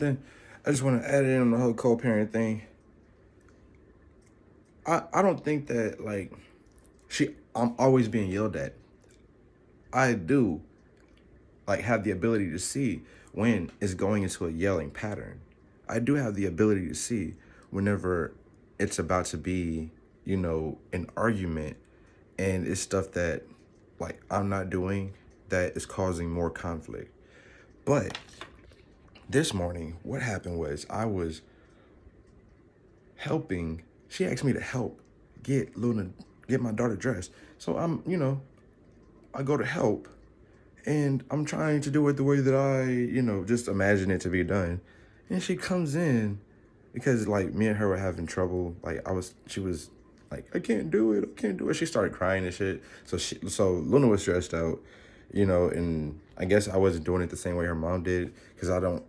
Then I just want to add in on the whole co-parent thing. I don't think that like I'm always being yelled at. I do like have the ability to see when it's going into a yelling pattern. I do have the ability to see whenever it's about to be, an argument and it's stuff that like I'm not doing that is causing more conflict. But this morning, what happened was I was helping. She asked me to help get my daughter dressed. So I go to help and I'm trying to do it the way that I, just imagine it to be done. And she comes in because like me and her were having trouble. She was like, I can't do it. I can't do it. She started crying and shit. So Luna was stressed out, and I guess I wasn't doing it the same way her mom did. Cause I don't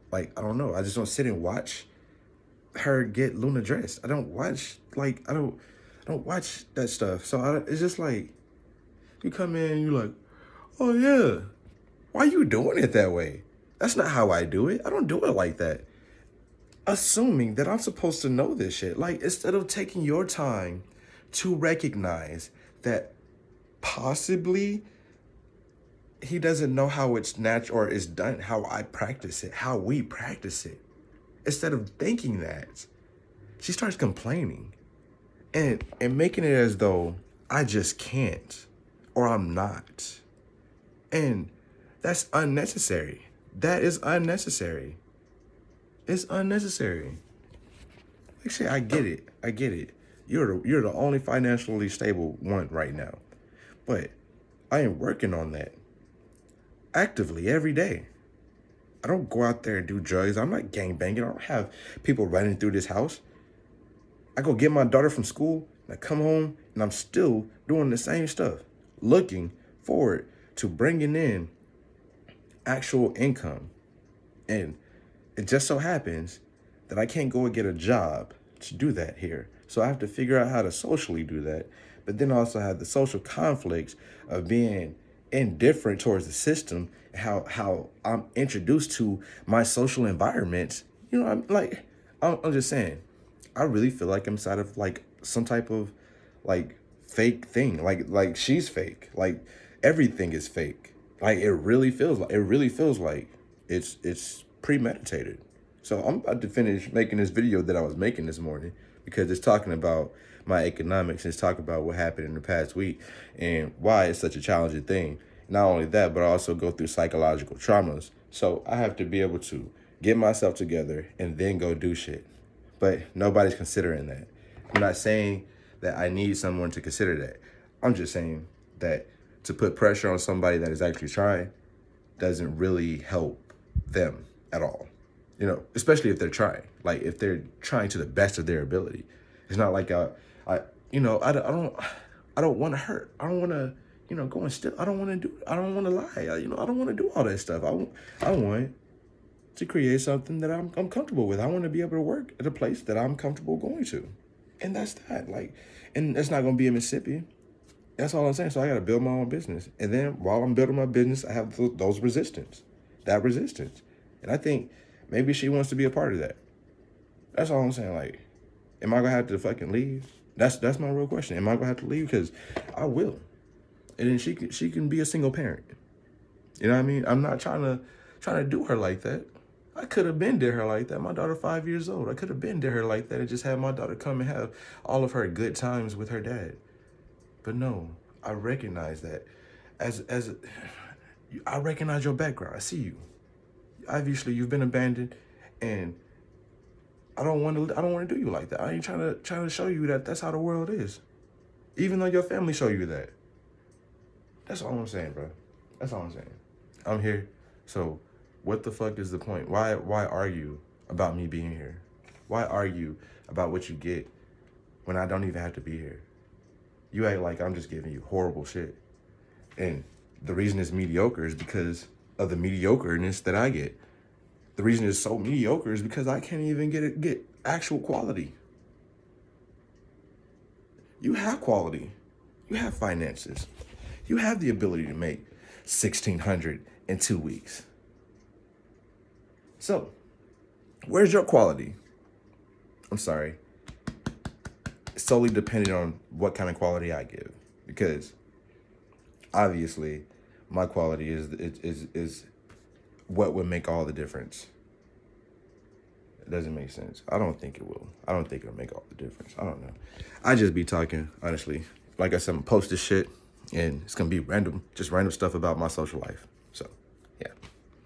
know. I just don't sit and watch her get Luna dressed. I don't watch that stuff. So it's just like, you come in and you're like, oh yeah, why are you doing it that way? That's not how I do it. I don't do it like that. Assuming that I'm supposed to know this shit. Like, instead of taking your time to recognize that possibly he doesn't know how it's natural or it's done, how I practice it, how we practice it. Instead of thinking that, she starts complaining and making it as though I just can't or I'm not. And that's unnecessary. That is unnecessary. It's unnecessary. Actually, I get it. I get it. You're the only financially stable one right now. But I am working on that actively every day. I don't go out there and do drugs. I'm not gang banging. I don't have people running through this house. I go get my daughter from school and I come home and I'm still doing the same stuff, looking forward to bringing in actual income. And it just so happens that I can't go and get a job to do that here. So I have to figure out how to socially do that. But then I also have the social conflicts of being indifferent towards the system, how I'm introduced to my social environments. I'm just saying, I really feel like I'm inside of like some type of like fake thing. Like she's fake. Like everything is fake. Like it really feels like it's premeditated. So I'm about to finish making this video that I was making this morning because it's talking about my economics and it's talking about what happened in the past week and why it's such a challenging thing. Not only that, but I also go through psychological traumas. So I have to be able to get myself together and then go do shit. But nobody's considering that. I'm not saying that I need someone to consider that. I'm just saying that to put pressure on somebody that is actually trying doesn't really help them at all. Especially if they're trying. Like if they're trying to the best of their ability. It's not like I don't want to hurt. I don't want to, go and steal. I don't want to do. I don't want to lie. I don't want to do all that stuff. I want to create something that I'm comfortable with. I want to be able to work at a place that I'm comfortable going to, and that's that. And it's not going to be in Mississippi. That's all I'm saying. So I got to build my own business, and then while I'm building my business, I have that resistance, and I think maybe she wants to be a part of that. That's all I'm saying. Like, am I gonna have to fucking leave? That's my real question. Am I gonna have to leave? Because I will, and then she can be a single parent. You know what I mean? I'm not trying to do her like that. I could have been did her like that. My daughter 5 years old. I could have been did her like that and just had my daughter come and have all of her good times with her dad. But no, I recognize that as I recognize your background. I see you. Obviously, you've been abandoned, and I don't want to do you like that. I ain't trying to show you that that's how the world is. Even though your family show you that. That's all I'm saying, bro. That's all I'm saying. I'm here. So what the fuck is the point? Why argue about me being here? Why argue about what you get when I don't even have to be here? You act like I'm just giving you horrible shit. And the reason it's mediocre is because of the mediocreness that I get. The reason it's so mediocre is because I can't even get actual quality. You have quality. You have finances. You have the ability to make $1,600 in 2 weeks. So Where's your quality? I'm sorry. It's solely depending on what kind of quality I give, because obviously my quality is what would make all the difference. It doesn't make sense. I don't think it will. I don't think it'll make all the difference. I don't know. I just be talking, honestly. Like I said, I'm gonna post this shit and it's gonna be random, just random stuff about my social life. So, yeah.